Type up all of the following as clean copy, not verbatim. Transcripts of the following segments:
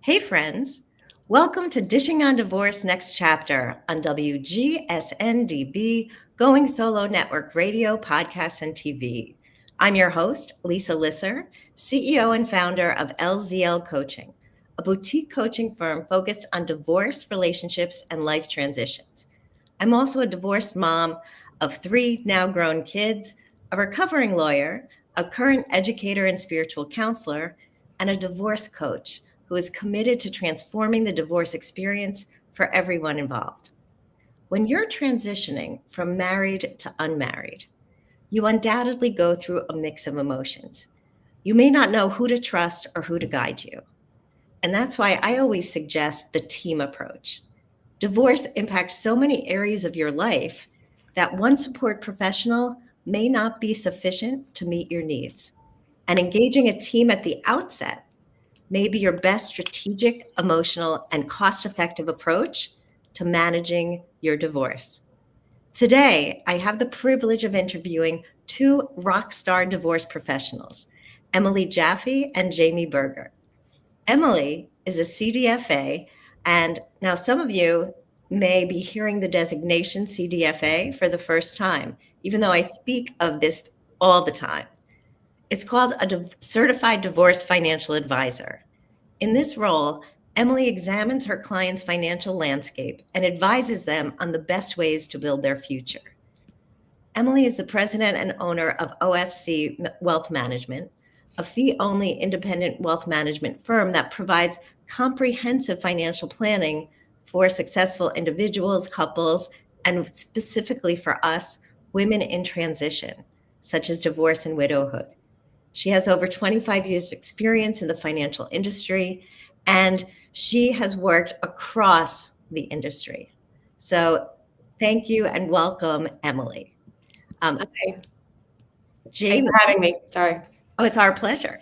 Hey friends, welcome to Dishing on Divorce Next Chapter on WGSN-DB, Going Solo Network Radio, Podcasts, and TV. I'm your host, Lisa Lisser, CEO and founder of LZL Coaching, a boutique coaching firm focused on divorce, relationships, and life transitions. I'm also a divorced mom of 3 now grown kids, a recovering lawyer, a current educator and spiritual counselor, and a divorce coach who is committed to transforming the divorce experience for everyone involved. When you're transitioning from married to unmarried, you undoubtedly go through a mix of emotions. You may not know who to trust or who to guide you. And that's why I always suggest the team approach. Divorce impacts so many areas of your life that one support professional may not be sufficient to meet your needs. And engaging a team at the outset may be your best strategic, emotional, and cost-effective approach to managing your divorce. Today, I have the privilege of interviewing 2 rock star divorce professionals, Emily Jaffe and Jacobs Berger. Emily is a CDFA, and now some of you may be hearing the designation CDFA for the first time, even though I speak of this all the time. It's called a Certified Divorce Financial Advisor. In this role, Emily examines her clients' financial landscape and advises them on the best ways to build their future. Emily is the president and owner of OFC Wealth Management, a fee-only independent wealth management firm that provides comprehensive financial planning for successful individuals, couples, and specifically for us, women in transition, such as divorce and widowhood. She has over 25 years experience in the financial industry, and she has worked across the industry. So thank you and welcome, Emily. Okay. Jamie, thanks for having me. Sorry. Oh, it's our pleasure.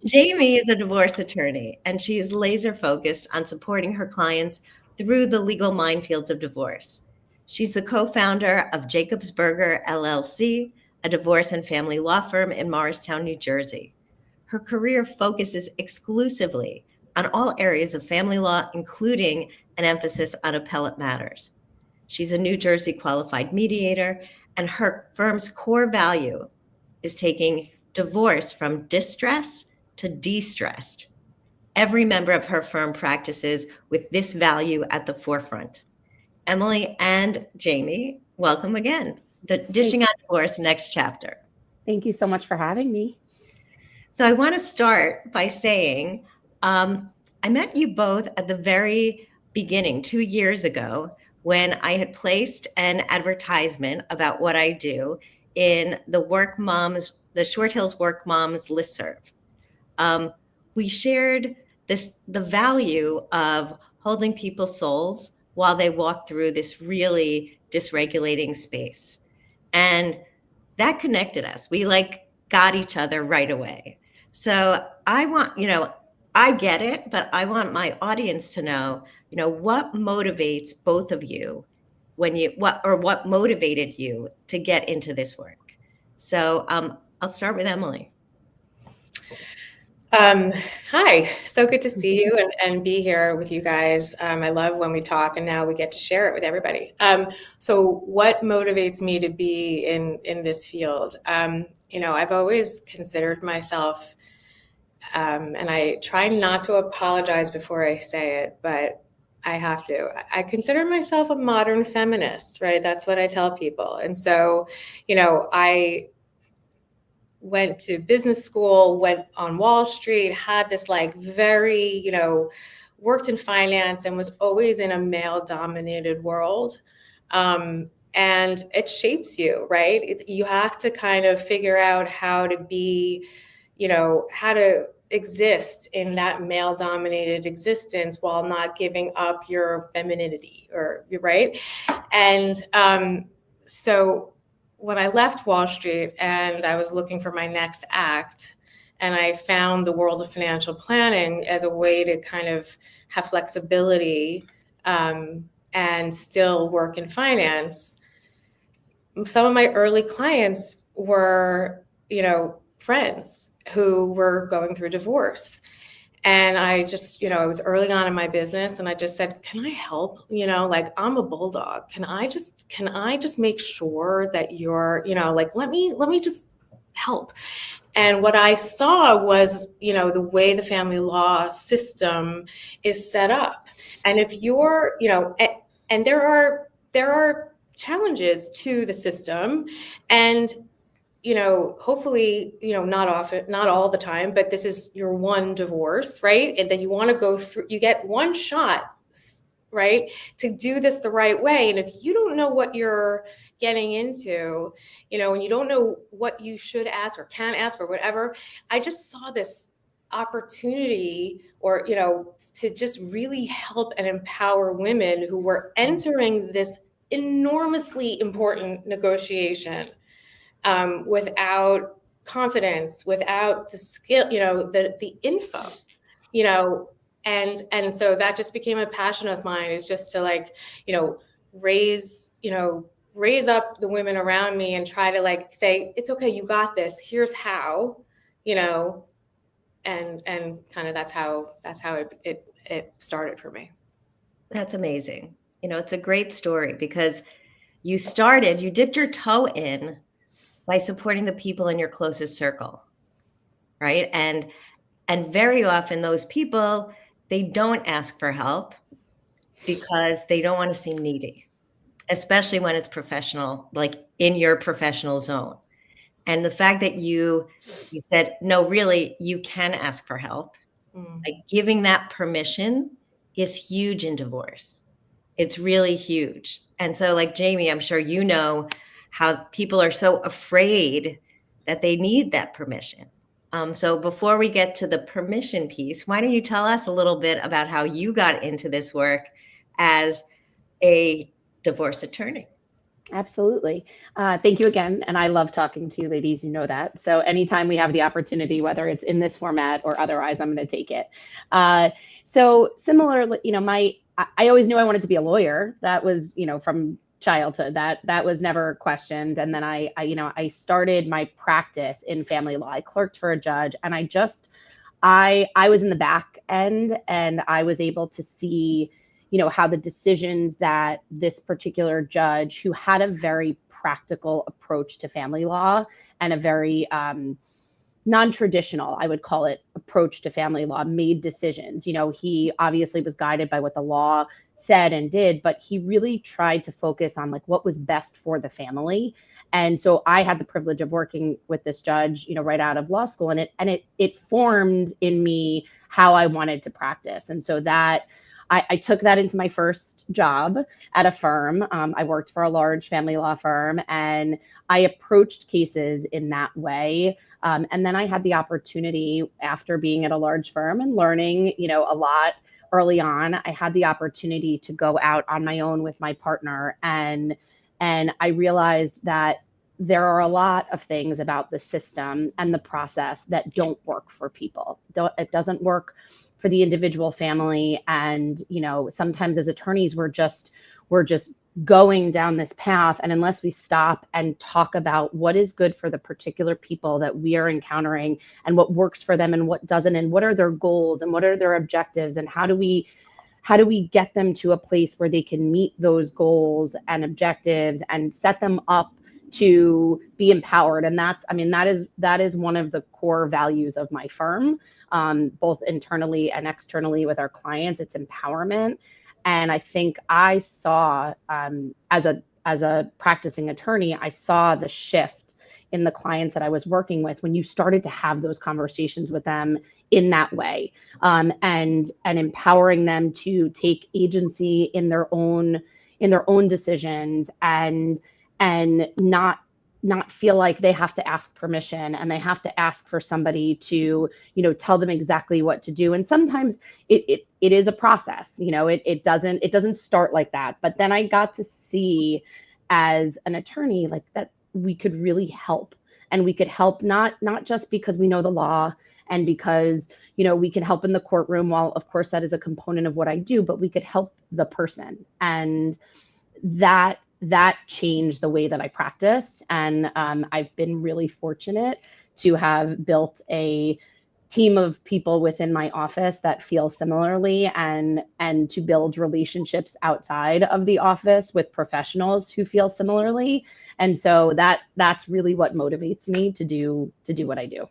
Jamie is a divorce attorney, and she is laser focused on supporting her clients through the legal minefields of divorce. She's the co-founder of Jacobs Berger, LLC, a divorce and family law firm in Morristown, New Jersey. Her career focuses exclusively on all areas of family law, including an emphasis on appellate matters. She's a New Jersey qualified mediator, and her firm's core value is taking divorce from distress to de-stressed. Every member of her firm practices with this value at the forefront. Emily and Jamie, welcome again. Dishing on Divorce Next Chapter. Thank you so much for having me. So I want to start by saying I met you both at the very beginning 2 years ago when I had placed an advertisement about what I do in the Short Hills Work Moms listserv. We shared the value of holding people's souls while they walk through this really dysregulating space. And that connected us. We got each other right away. So I want, I get it, but I want my audience to know, what motivates both of you what motivated you to get into this work. So I'll start with Emily. Hi, so good to see you and be here with you guys. I love when we talk and now we get to share it with everybody. So what motivates me to be in this field? I've always considered myself, and I try not to apologize before I say it, but I have to. I consider myself a modern feminist, right? That's what I tell people. And so, I went to business school, went on Wall Street, had this very, worked in finance and was always in a male-dominated world. And it shapes you, right? You have to kind of figure out how to be, how to exist in that male-dominated existence while not giving up your femininity, right? And so when I left Wall Street and I was looking for my next act, and I found the world of financial planning as a way to kind of have flexibility and still work in finance, some of my early clients were, friends who were going through divorce. And I just, I was early on in my business, and I just said, can I help? Like, I'm a bulldog. Can I just make sure that you're, like, let me just help. And what I saw was, the way the family law system is set up. And if you're, and there are challenges to the system, and hopefully, not often, not all the time, but this is your one divorce, right? And then you want to go through, you get one shot, right, to do this the right way. And if you don't know what you're getting into, and you don't know what you should ask or can ask or whatever, I just saw this opportunity, or, to just really help and empower women who were entering this enormously important negotiation, without confidence, without the skill, the info, and so that just became a passion of mine, is just to, like, raise up the women around me and try to, like, say, it's okay, you got this, here's how, and kind of that's how it started for me. That's amazing. It's a great story because you dipped your toe in by supporting the people in your closest circle, right? And very often those people, they don't ask for help because they don't want to seem needy, especially when it's professional, like in your professional zone. And the fact that you said, no, really, you can ask for help, like giving that permission is huge in divorce. It's really huge. And so, like, Jamie, I'm sure you know how people are so afraid that they need that permission. So before we get to the permission piece, why don't you tell us a little bit about how you got into this work as a divorce attorney? Absolutely. Thank you again. And I love talking to you ladies, you know that. So anytime we have the opportunity, whether it's in this format or otherwise, I'm going to take it. So similarly, I always knew I wanted to be a lawyer. That was, from childhood, that was never questioned. And then I started my practice in family law. I clerked for a judge, and I was in the back end, and I was able to see, how the decisions that this particular judge, who had a very practical approach to family law and a very non-traditional, I would call it, approach to family law, made decisions. He obviously was guided by what the law said and did, but he really tried to focus on, like, what was best for the family. And so I had the privilege of working with this judge, right out of law school, and it formed in me how I wanted to practice. And so that I took that into my first job at a firm. I worked for a large family law firm, and I approached cases in that way. And then I had the opportunity, after being at a large firm and learning, a lot early on, I had the opportunity to go out on my own with my partner. And I realized that there are a lot of things about the system and the process that don't work for people. It doesn't work for the individual family. And, sometimes as attorneys, we're just going down this path. And unless we stop and talk about what is good for the particular people that we are encountering, and what works for them and what doesn't, and what are their goals and what are their objectives, and how do we get them to a place where they can meet those goals and objectives and set them up to be empowered. And that is one of the core values of my firm, both internally and externally with our clients. It's empowerment. And I think I saw, as a practicing attorney, I saw the shift in the clients that I was working with when you started to have those conversations with them in that way, and empowering them to take agency in their own decisions, and not feel like they have to ask permission and they have to ask for somebody to, tell them exactly what to do. And sometimes it is a process, it doesn't start like that. But then I got to see, as an attorney, like, that we could really help, and we could help not just because we know the law and because, we can help in the courtroom, while of course that is a component of what I do, but we could help the person. And that changed the way that I practiced. And I've been really fortunate to have built a team of people within my office that feel similarly, and to build relationships outside of the office with professionals who feel similarly. And so that's really what motivates me to do what I do.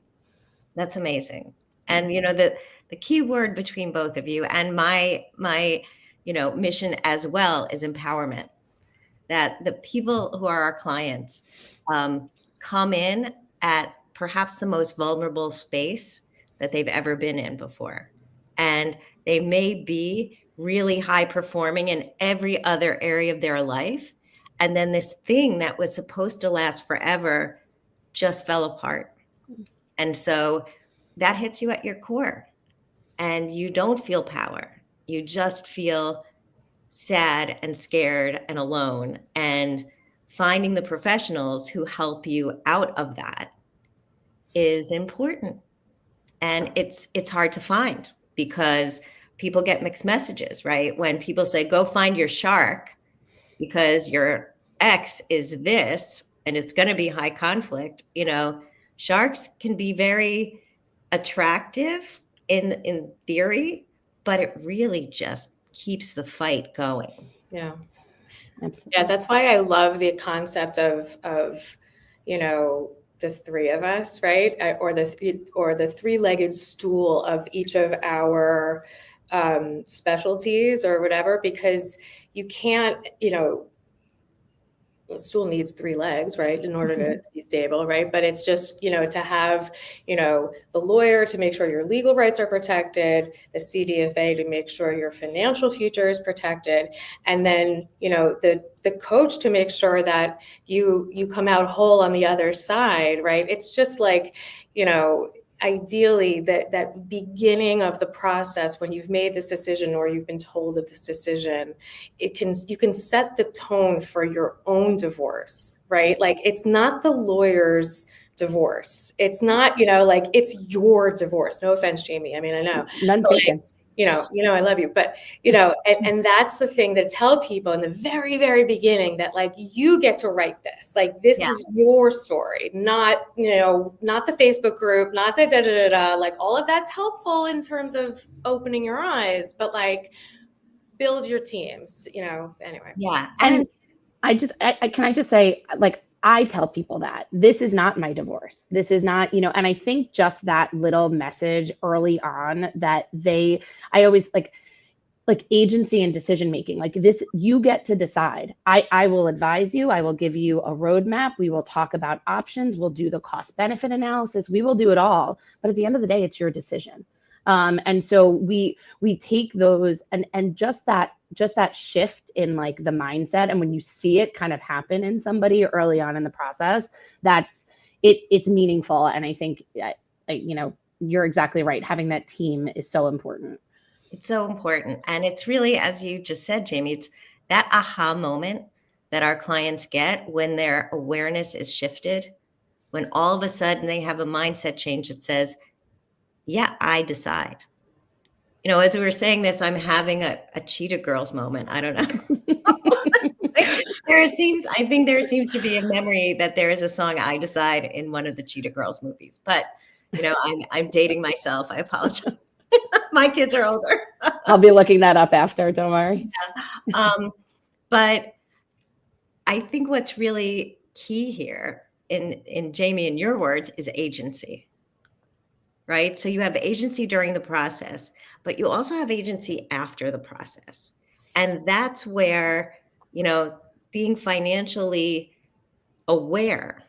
That's amazing. And the key word between both of you and my mission as well is empowerment. That the people who are our clients come in at perhaps the most vulnerable space that they've ever been in before. And they may be really high performing in every other area of their life. And then this thing that was supposed to last forever just fell apart. And so that hits you at your core, and you don't feel power. You just feel sad and scared and alone. And finding the professionals who help you out of that is important. And it's hard to find because people get mixed messages, right? When people say, go find your shark because your ex is this and it's going to be high conflict, sharks can be very attractive in theory, but it really just keeps the fight going. Yeah. Absolutely. Yeah, that's why I love the concept of the three of us, right? Or the three-legged stool of each of our specialties or whatever, because you can't, a stool needs three legs, right, in order to be stable, right? But it's just, to have, the lawyer to make sure your legal rights are protected, the CDFA to make sure your financial future is protected, and then, the coach to make sure that you come out whole on the other side, right? It's just like, ideally that beginning of the process when you've made this decision or you've been told of this decision, you can set the tone for your own divorce, right? Like it's not the lawyer's divorce. It's not, it's your divorce. No offense, Jamie. I mean, I know. None taken. I love you, but, and that's the thing to tell people in the very, very beginning that like, you get to write this, like, this is your story, not, not the Facebook group, not the da-da-da-da, like all of that's helpful in terms of opening your eyes, but like build your teams, anyway. Yeah. And can I just say, like, I tell people that this is not my divorce. This is not, and I think just that little message early on that I always like agency and decision making, like this, you get to decide. I will advise you. I will give you a roadmap. We will talk about options. We'll do the cost benefit analysis. We will do it all. But at the end of the day, it's your decision. And so we take those and just that shift in like the mindset. And when you see it kind of happen in somebody early on in the process, it's meaningful. And I think, you're exactly right. Having that team is so important. It's so important. And it's really, as you just said, Jamie, it's that aha moment that our clients get when their awareness is shifted, when all of a sudden they have a mindset change that says, yeah, I decide. As we were saying this, I'm having a Cheetah Girls moment. I don't know. I think there seems to be a memory that there is a song "I Decide" in one of the Cheetah Girls movies. But I'm dating myself. I apologize. My kids are older. I'll be looking that up after. Don't worry. Yeah. But I think what's really key here, in Jamie, in your words, is agency. Right? So you have agency during the process, but you also have agency after the process. And that's where, being financially aware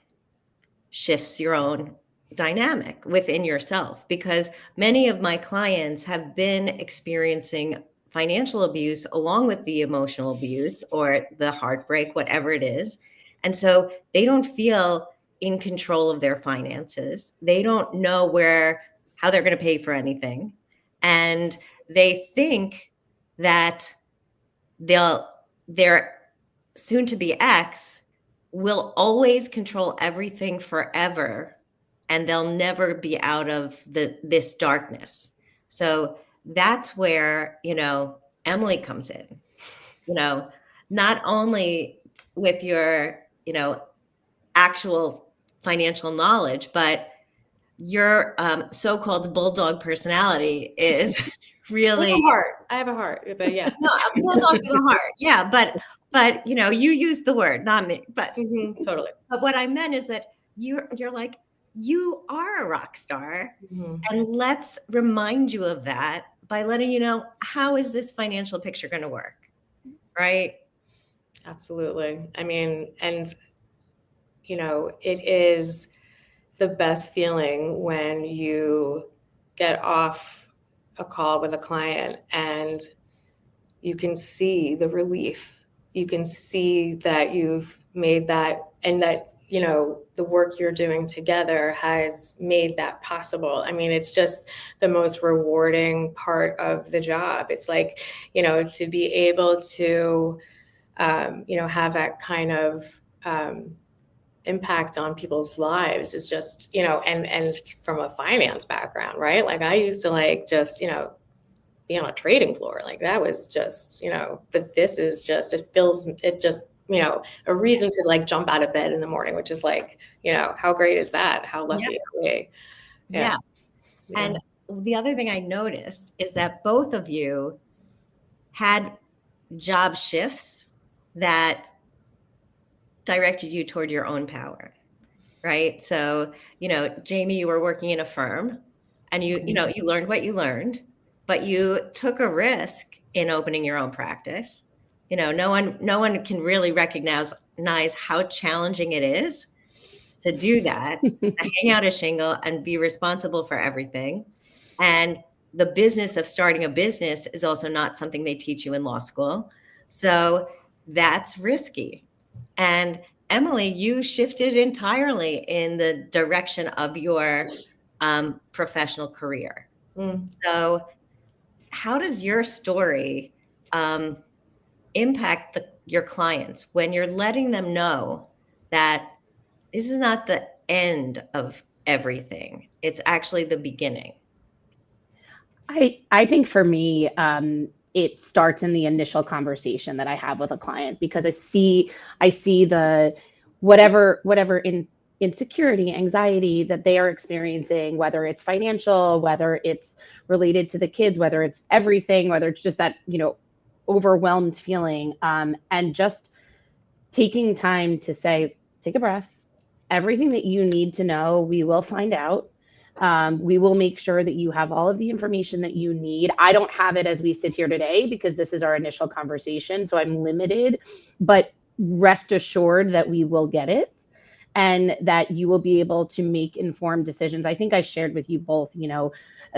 shifts your own dynamic within yourself, because many of my clients have been experiencing financial abuse along with the emotional abuse or the heartbreak, whatever it is. And so they don't feel in control of their finances. They don't know how they're going to pay for anything. And they think that their soon to be ex will always control everything forever, and they'll never be out of this darkness. So that's where, Emily comes in, not only with your, actual financial knowledge, but your so-called bulldog personality is really I have a heart, but yeah. no, a bulldog with a heart. Yeah, but you know, you use the word, not me. But Totally. But what I meant is that you're like, you are a rock star, and let's remind you of that by letting you know, how is this financial picture going to work, right? Absolutely. I mean, and you know, it is the best feeling when you get off a call with a client and you can see the relief. You can see that you've made that, and that, you know, the work you're doing together has made that possible. I mean, it's just the most rewarding part of the job. It's like, you know, to be able to, you know, have that kind of impact on people's lives is just, you know, and from a finance background, right? Like I used to like just, you know, be on a trading floor. Like that was just, you know, but this is just, it just, you know, a reason to like jump out of bed in the morning, which is like, you know, how great is that? How lucky are we? Yeah. And the other thing I noticed is that both of you had job shifts that directed you toward your own power, right? So, you know, Jamie, you were working in a firm and you know, you learned what you learned, but you took a risk in opening your own practice. You know, no one can really recognize how challenging it is to do that, to hang out a shingle and be responsible for everything. And the business of starting a business is also not something they teach you in law school. So that's risky. And Emily, you shifted entirely in the direction of your professional career. So how does your story impact your clients when you're letting them know that this is not the end of everything? It's actually the beginning. I think for me, it starts in the initial conversation that I have with a client, because I see the whatever insecurity, anxiety that they are experiencing, whether it's financial, whether it's related to the kids, whether it's everything, whether it's just that, you know, overwhelmed feeling, and just taking time to say, take a breath. Everything that you need to know, we will find out. We will make sure that you have all of the information that you need. I don't have it as we sit here today because this is our initial conversation, so I'm limited, but rest assured that we will get it and that you will be able to make informed decisions. I think I shared with you both, you know,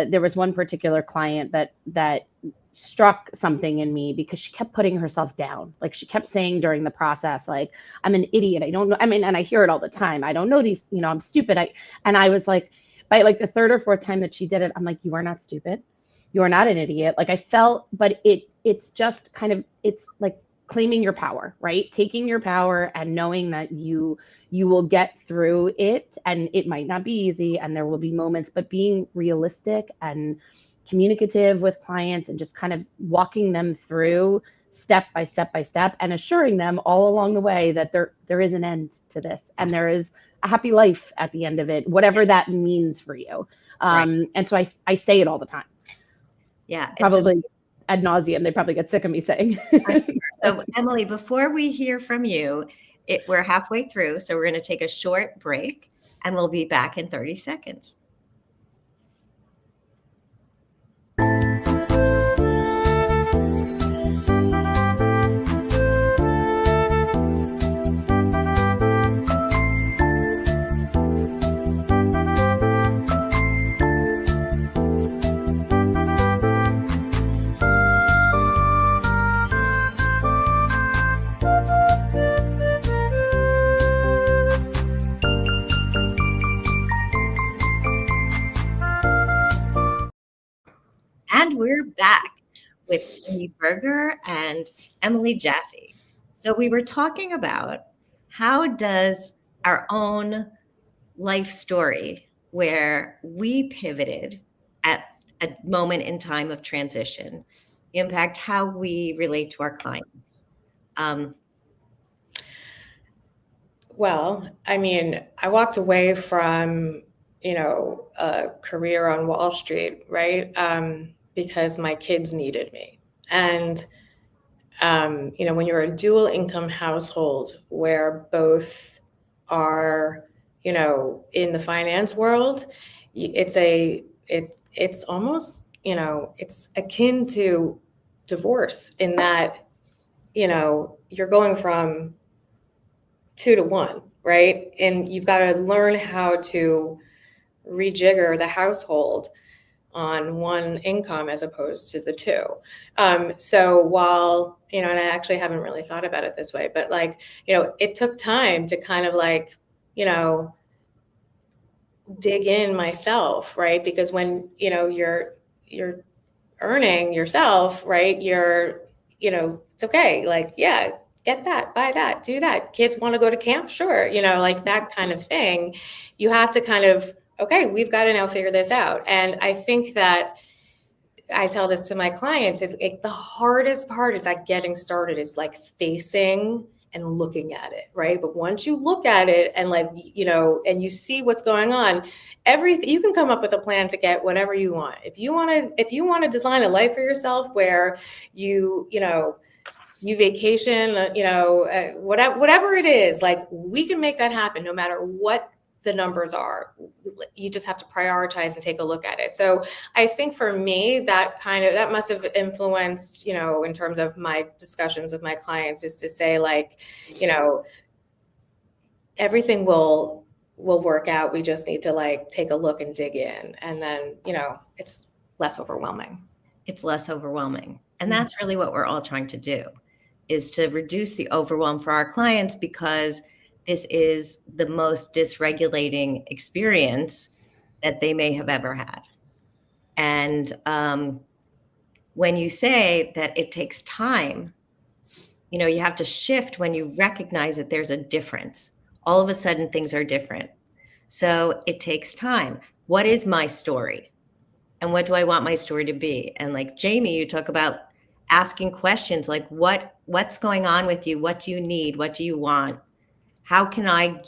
there was one particular client that struck something in me because she kept putting herself down. Like she kept saying during the process, like, I'm an idiot. I don't know. I mean, and I hear it all the time. I don't know these, you know, I'm stupid. And I was like, by like the third or fourth time that she did it, I'm like, you are not stupid. You are not an idiot. Like I felt, but it's just kind of, it's like claiming your power, right? Taking your power and knowing that you will get through it, and it might not be easy and there will be moments, but being realistic and communicative with clients and just kind of walking them through step by step by step and assuring them all along the way that there is an end to this and there is a happy life at the end of it, whatever that means for you. Right. And so I say it all the time. Yeah. Probably ad nauseum. They probably get sick of me saying. So Emily, before we hear from you, we're halfway through. So we're going to take a short break and we'll be back in 30 seconds. And we're back with Jacobs Berger and Emily Jaffe. So we were talking about how does our own life story, where we pivoted at a moment in time of transition, impact how we relate to our clients. Well, I mean, I walked away from, a career on Wall Street, right? Because my kids needed me. And, when you're a dual income household where both are, in the finance world, it's almost, it's akin to divorce in that, you're going from 2 to 1, right? And you've got to learn how to rejigger the household on one income as opposed to the two. So while, and I actually haven't really thought about it this way, but it took time to kind of dig in myself, right? Because when, you're earning yourself, right? It's okay. Yeah, get that, buy that, do that. Kids want to go to camp? Sure. That kind of thing. You have to kind of, okay, we've got to now figure this out. And I think that I tell this to my clients, the hardest part is that getting started is facing and looking at it, right? But once you look at it and and you see what's going on, you can come up with a plan to get whatever you want. If you want to design a life for yourself where you vacation, whatever it is, we can make that happen no matter what the numbers are. You just have to prioritize and take a look at it. So I think for me, that must have influenced, in terms of my discussions with my clients, is to say everything will work out. We just need to take a look and dig in. And then, it's less overwhelming. It's less overwhelming. And that's really what we're all trying to do, is to reduce the overwhelm for our clients, because this is the most dysregulating experience that they may have ever had. And when you say that it takes time, you have to shift when you recognize that there's a difference. All of a sudden, things are different. So it takes time. What is my story? And what do I want my story to be? And like Jamie, you talk about asking questions like, what's going on with you? What do you need? What do you want? How can I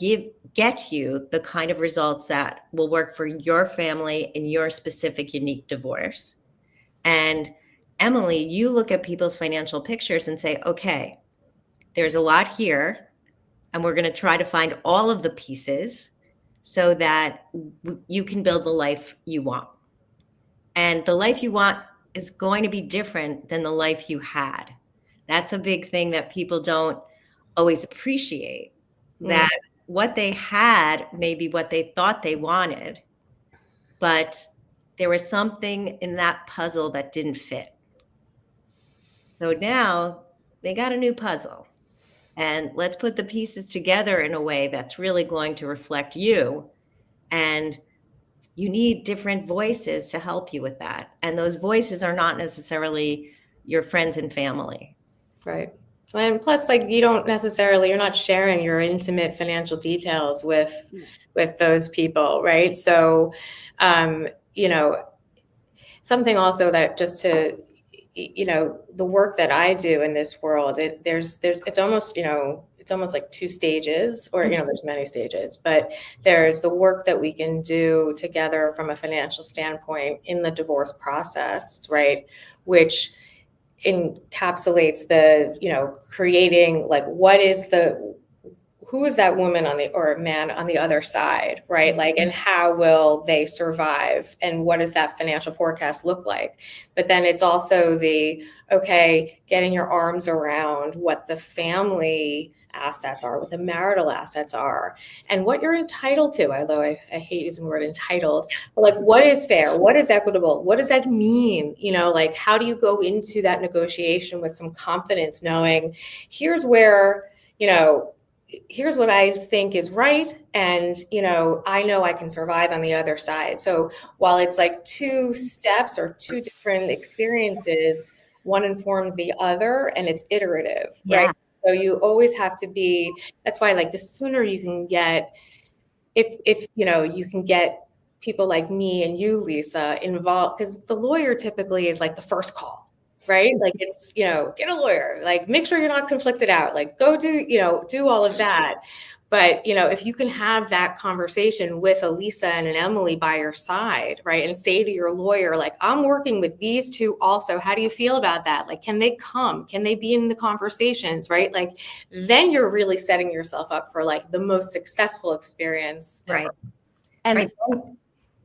get you the kind of results that will work for your family in your specific unique divorce? And Emily, you look at people's financial pictures and say, okay, there's a lot here, and we're going to try to find all of the pieces so that you can build the life you want. And the life you want is going to be different than the life you had. That's a big thing that people don't always appreciate. That what they had may be what they thought they wanted, but there was something in that puzzle that didn't fit. So now they got a new puzzle, and let's put the pieces together in a way that's really going to reflect you. And you need different voices to help you with that. And those voices are not necessarily your friends and family. Right. And plus, you're not sharing your intimate financial details with those people, right? So, something also that just to, the work that I do in this world, it's almost like 2 stages, or, there's many stages, but there's the work that we can do together from a financial standpoint in the divorce process, right? Which encapsulates the, creating who is that woman or man on the other side, right? And how will they survive, and what does that financial forecast look like? But then it's also getting your arms around what the family assets are, what the marital assets are, and what you're entitled to. Although I hate using the word entitled, but what is fair? What is equitable? What does that mean? How do you go into that negotiation with some confidence, knowing here's where, here's what I think is right. And, I know I can survive on the other side. So while it's 2 steps or 2 different experiences, one informs the other, and it's iterative, right? So you always have to be, that's why the sooner you can get, if you can get people like me and you, Lisa, involved, because the lawyer typically is the first call, right? It's, get a lawyer, make sure you're not conflicted out, go do all of that. But, if you can have that conversation with a Lisa and an Emily by your side, right, and say to your lawyer, like, I'm working with these two also. How do you feel about that? Like, can they come? Can they be in the conversations, right? Like, then you're really setting yourself up for like the most successful experience ever. Right. And Right.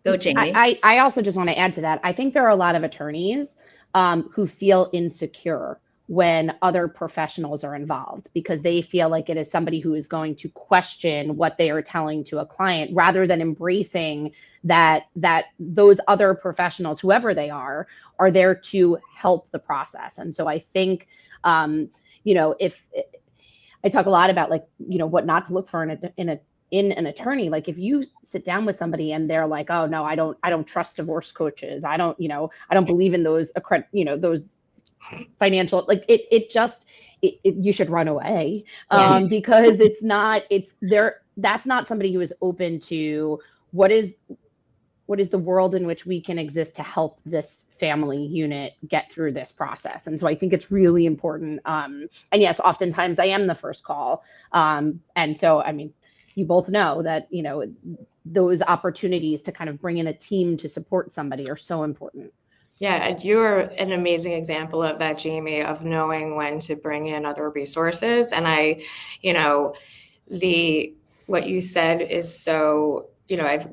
Go, Jamie. I also just want to add to that. I think there are a lot of attorneys who feel insecure when other professionals are involved because they feel like it is somebody who is going to question what they are telling to a client rather than embracing that those other professionals, whoever they are there to help the process. And so I think, if I talk a lot about like, what not to look for in an attorney, like if you sit down with somebody and they're like, oh no, I don't trust divorce coaches. I don't believe in those, those financial, like you should run away because that's not somebody who is open to what is the world in which we can exist to help this family unit get through this process. And so I think it's really important. And yes, oftentimes I am the first call. And so, I mean, you both know that, those opportunities to kind of bring in a team to support somebody are so important. Yeah, and you're an amazing example of that, Jamie, of knowing when to bring in other resources. And what you said is so,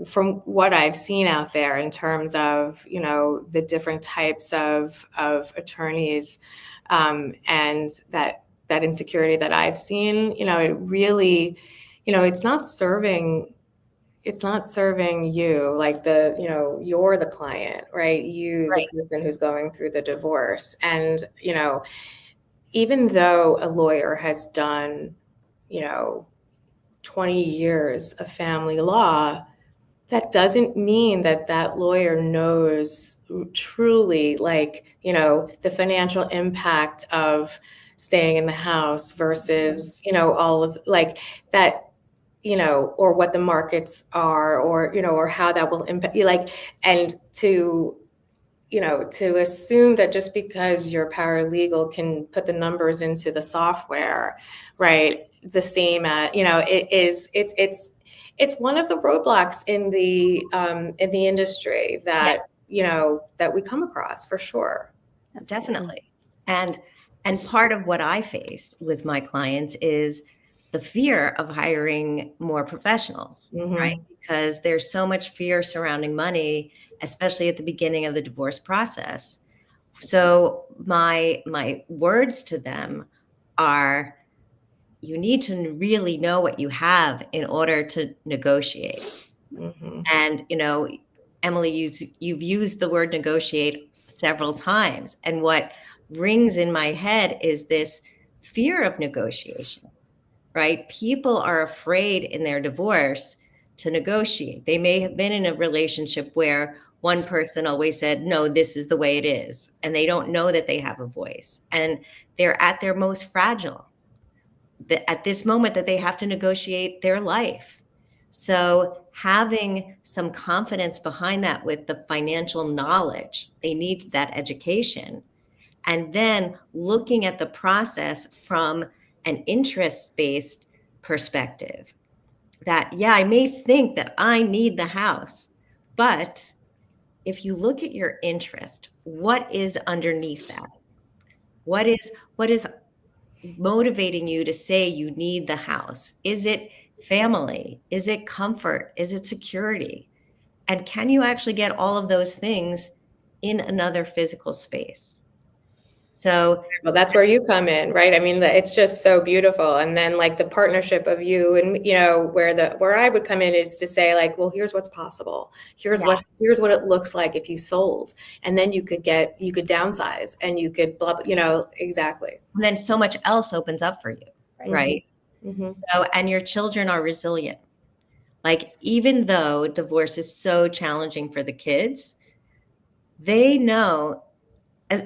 from what I've seen out there in terms of, the different types of attorneys and that insecurity that I've seen, it really, it's not serving you, like you're the client, right? Right. The person who's going through the divorce. And, even though a lawyer has done, 20 years of family law, that doesn't mean that lawyer knows truly, like, the financial impact of staying in the house versus, all of like that, or what the markets are, or how that will impact you, like, and to assume that just because your paralegal can put the numbers into the software, right, the same at, it's one of the roadblocks in the industry that, that we come across for sure. Definitely. And part of what I face with my clients is the fear of hiring more professionals, right? Because there's so much fear surrounding money, especially at the beginning of the divorce process. So my words to them are, you need to really know what you have in order to negotiate. And, Emily, you've used the word negotiate several times. And what rings in my head is this fear of negotiation. Right? People are afraid in their divorce to negotiate. They may have been in a relationship where one person always said, no, this is the way it is. And they don't know that they have a voice. And they're at their most fragile at this moment that they have to negotiate their life. So having some confidence behind that with the financial knowledge, they need that education. And then looking at the process from an interest-based perspective that, yeah, I may think that I need the house, but if you look at your interest, what is underneath that? What is motivating you to say you need the house? Is it family? Is it comfort? Is it security? And can you actually get all of those things in another physical space? So, well, that's where you come in, right? I mean, it's just so beautiful. And then like the partnership of you and, where I would come in is to say like, well, here's what's possible. Here's what it looks like if you sold, and then you could downsize and you could, exactly. And then so much else opens up for you, right? So, and your children are resilient. Like, even though divorce is so challenging for the kids,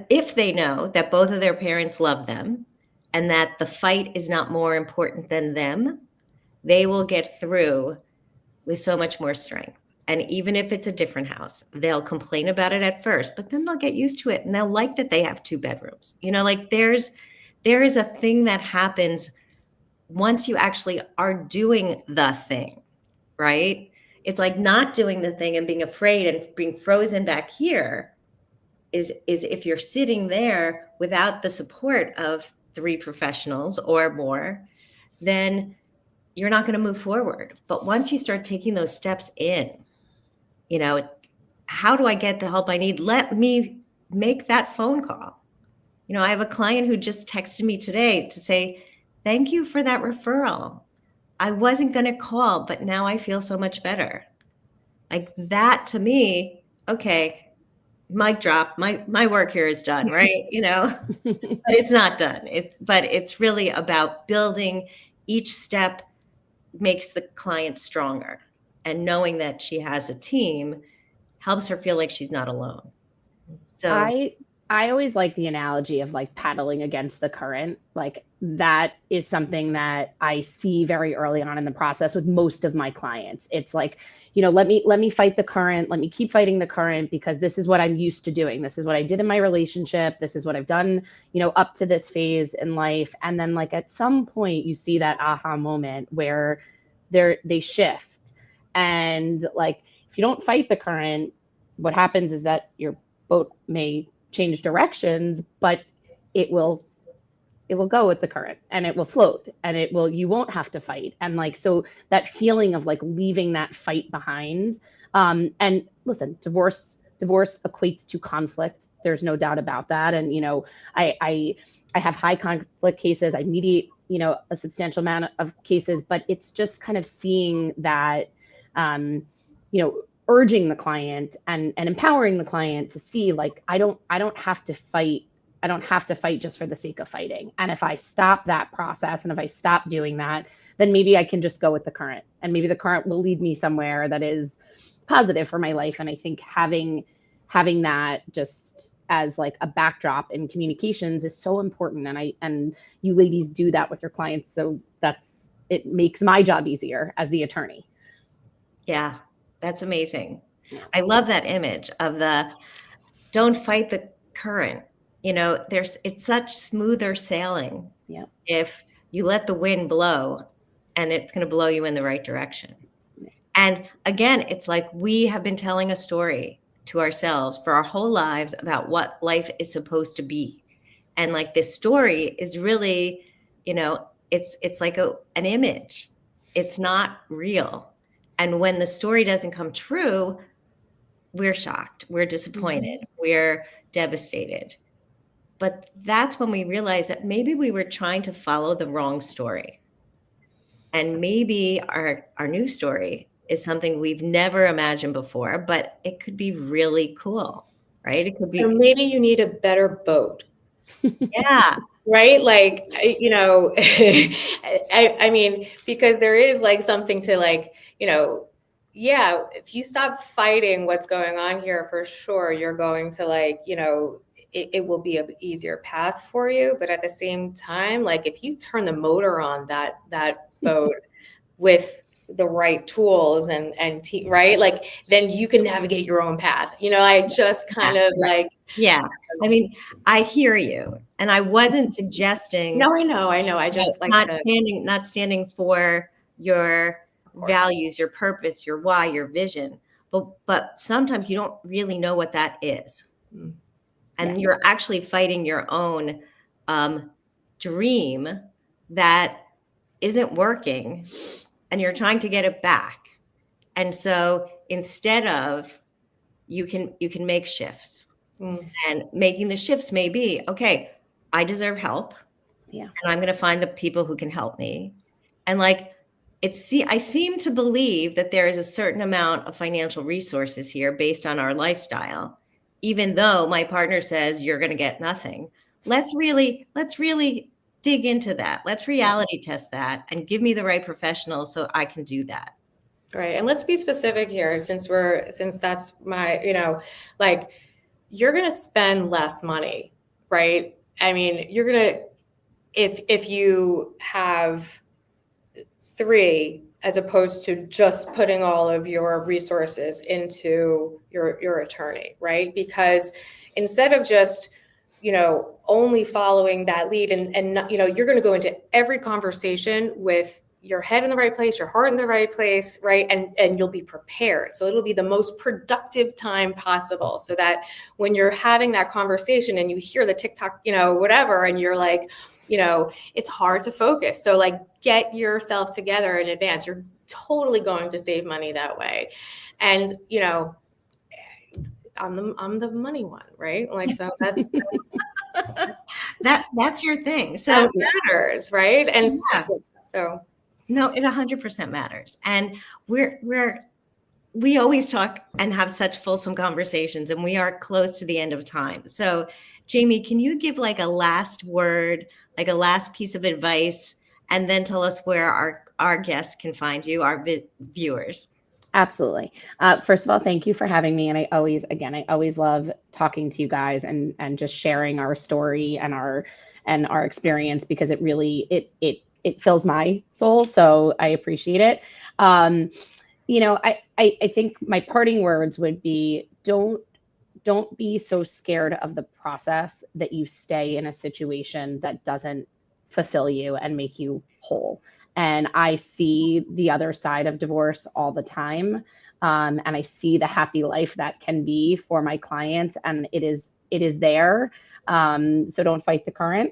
if they know that both of their parents love them and that the fight is not more important than them, they will get through with so much more strength. And even if it's a different house, they'll complain about it at first, but then they'll get used to it and they'll like that they have 2 bedrooms. Like there is a thing that happens once you actually are doing the thing, right? It's like not doing the thing and being afraid and being frozen back here is if you're sitting there without the support of 3 professionals or more, then you're not going to move forward. But once you start taking those steps in, how do I get the help I need? Let me make that phone call. I have a client who just texted me today to say, thank you for that referral. I wasn't going to call, but now I feel so much better. Like that to me, okay, mic drop, my work here is done, right? But it's not done. But it's really about building each step makes the client stronger. And knowing that she has a team helps her feel like she's not alone. So I always like the analogy of like paddling against the current. Like that is something that I see very early on in the process with most of my clients. It's like, let me fight the current. Let me keep fighting the current because this is what I'm used to doing. This is what I did in my relationship. This is what I've done, up to this phase in life. And then like at some point you see that aha moment where they shift. And like, if you don't fight the current, what happens is that your boat may change directions, but it will go with the current and it will float and you won't have to fight. And like, so that feeling of like leaving that fight behind. And listen, divorce equates to conflict. There's no doubt about that. And, I have high conflict cases. I mediate, a substantial amount of cases, but it's just kind of seeing that, urging the client and empowering the client to see like, I don't have to fight. I don't have to fight just for the sake of fighting. And if I stop that process and if I stop doing that, then maybe I can just go with the current and maybe the current will lead me somewhere that is positive for my life. And I think having that just as like a backdrop in communications is so important. And you ladies do that with your clients. So it makes my job easier as the attorney. Yeah. That's amazing. I love that image of the don't fight the current. It's such smoother sailing. Yeah. If you let the wind blow and it's going to blow you in the right direction. And again, it's like we have been telling a story to ourselves for our whole lives about what life is supposed to be. And like this story is really, it's like an image. It's not real. And when the story doesn't come true, we're shocked, we're disappointed, we're devastated. But that's when we realize that maybe we were trying to follow the wrong story. And maybe our new story is something we've never imagined before, but it could be really cool, right? It could be. Or maybe you need a better boat. Yeah. Right? Like, I mean, because there is like something to like, yeah, if you stop fighting what's going on here, for sure, you're going to like, it will be an easier path for you. But at the same time, like if you turn the motor on that boat with the right tools and right, like then you can navigate your own path. I just kind of like. Yeah. I mean, I hear you. And I wasn't suggesting. No, I know. I just like not standing for your values, your purpose, your why, your vision. But sometimes you don't really know what that is. And you're actually fighting your own dream that isn't working and you're trying to get it back. And so instead of you can make shifts. And making the shifts may be, okay, I deserve help. Yeah. And I'm going to find the people who can help me. And like, I seem to believe that there is a certain amount of financial resources here based on our lifestyle, even though my partner says you're going to get nothing. Let's really dig into that. Let's reality test that and give me the right professionals so I can do that. Right. And let's be specific here, since that's my, like, you're going to spend less money, right? I mean, you're going to, if you have 3, as opposed to just putting all of your resources into your attorney, right? Because instead of just only following that lead and you're going to go into every conversation with your head in the right place, your heart in the right place, right? And you'll be prepared. So it'll be the most productive time possible, so that when you're having that conversation and you hear the TikTok, whatever, and you're like, it's hard to focus. So like, get yourself together in advance. You're totally going to save money that way. And, I'm the money one, right? Like, so that's that's your thing. So that matters, right? And yeah. so no, it 100% matters. And we always talk and have such fulsome conversations, and we are close to the end of time. So Jamie, can you give like a last word, like a last piece of advice, and then tell us where our guests can find you, our viewers? Absolutely. First of all, thank you for having me. And I always love talking to you guys and just sharing our story and our experience, because it really, it fills my soul. So I appreciate it. I think my parting words would be, don't be so scared of the process that you stay in a situation that doesn't fulfill you and make you whole. And I see the other side of divorce all the time. And I see the happy life that can be for my clients, and it is there. So don't fight the current,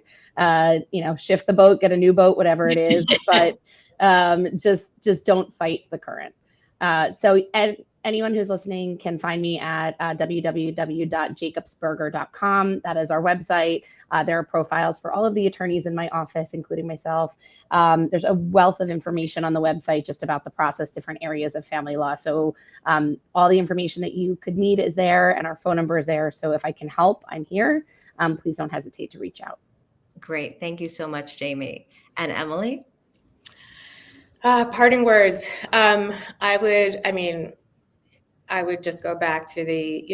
shift the boat, get a new boat, whatever it is, but just don't fight the current. And anyone who's listening can find me at www.jacobsberger.com. That is our website. There are profiles for all of the attorneys in my office, including myself. There's a wealth of information on the website just about the process, different areas of family law. So all the information that you could need is there, and our phone number is there. So if I can help, I'm here. Please don't hesitate to reach out. Great. Thank you so much, Jamie. And Emily? Parting words. I would just go back to the,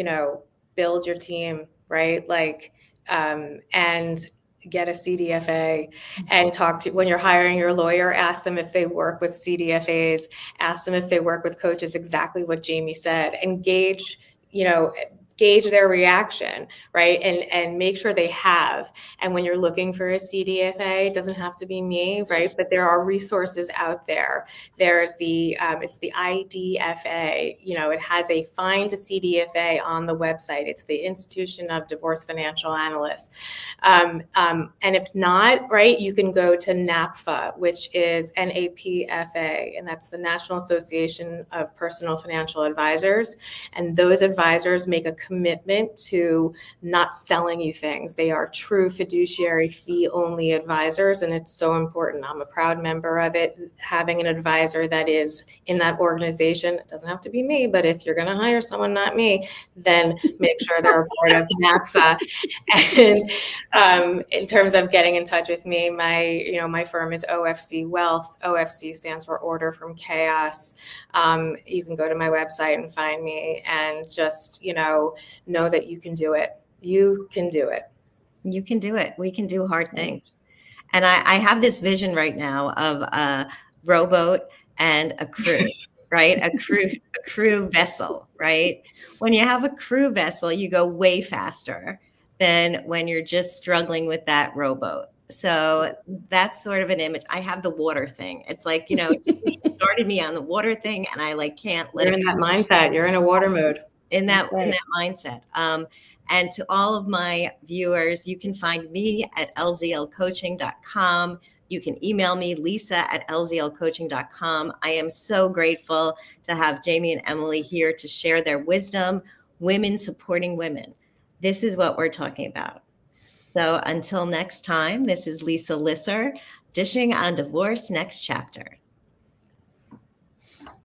build your team, right? Like, and get a CDFA and talk to, when you're hiring your lawyer, ask them if they work with CDFAs, ask them if they work with coaches, exactly what Jamie said, engage their reaction, right? And make sure they have. And when you're looking for a CDFA, it doesn't have to be me, right? But there are resources out there. There's it's the IDFA, it has a find a CDFA on the website. It's the Institution of Divorce Financial Analysts. And if not, right, you can go to NAPFA, which is NAPFA, and that's the National Association of Personal Financial Advisors. And those advisors make a commitment to not selling you things. They are true fiduciary fee-only advisors, and it's so important. I'm a proud member of it. Having an advisor that is in that organization, it doesn't have to be me, but if you're going to hire someone, not me, then make sure they're a part of NAPFA. And in terms of getting in touch with me, my firm is OFC Wealth. OFC stands for Order from Chaos. You can go to my website and find me, and just, know that you can do it. You can do it. You can do it. We can do hard things. And I have this vision right now of a rowboat and a crew, right? A crew vessel, right? When you have a crew vessel, you go way faster than when you're just struggling with that rowboat. So that's sort of an image. I have the water thing. It's like, you started me on the water thing, and I can't let You're in that mindset. You're in a water mode. In that mindset. And to all of my viewers, you can find me at lzlcoaching.com. You can email me, lisa@lzlcoaching.com. I am so grateful to have Jamie and Emily here to share their wisdom, women supporting women. This is what we're talking about. So until next time, this is Lisa Lisser, dishing on Divorce Next Chapter.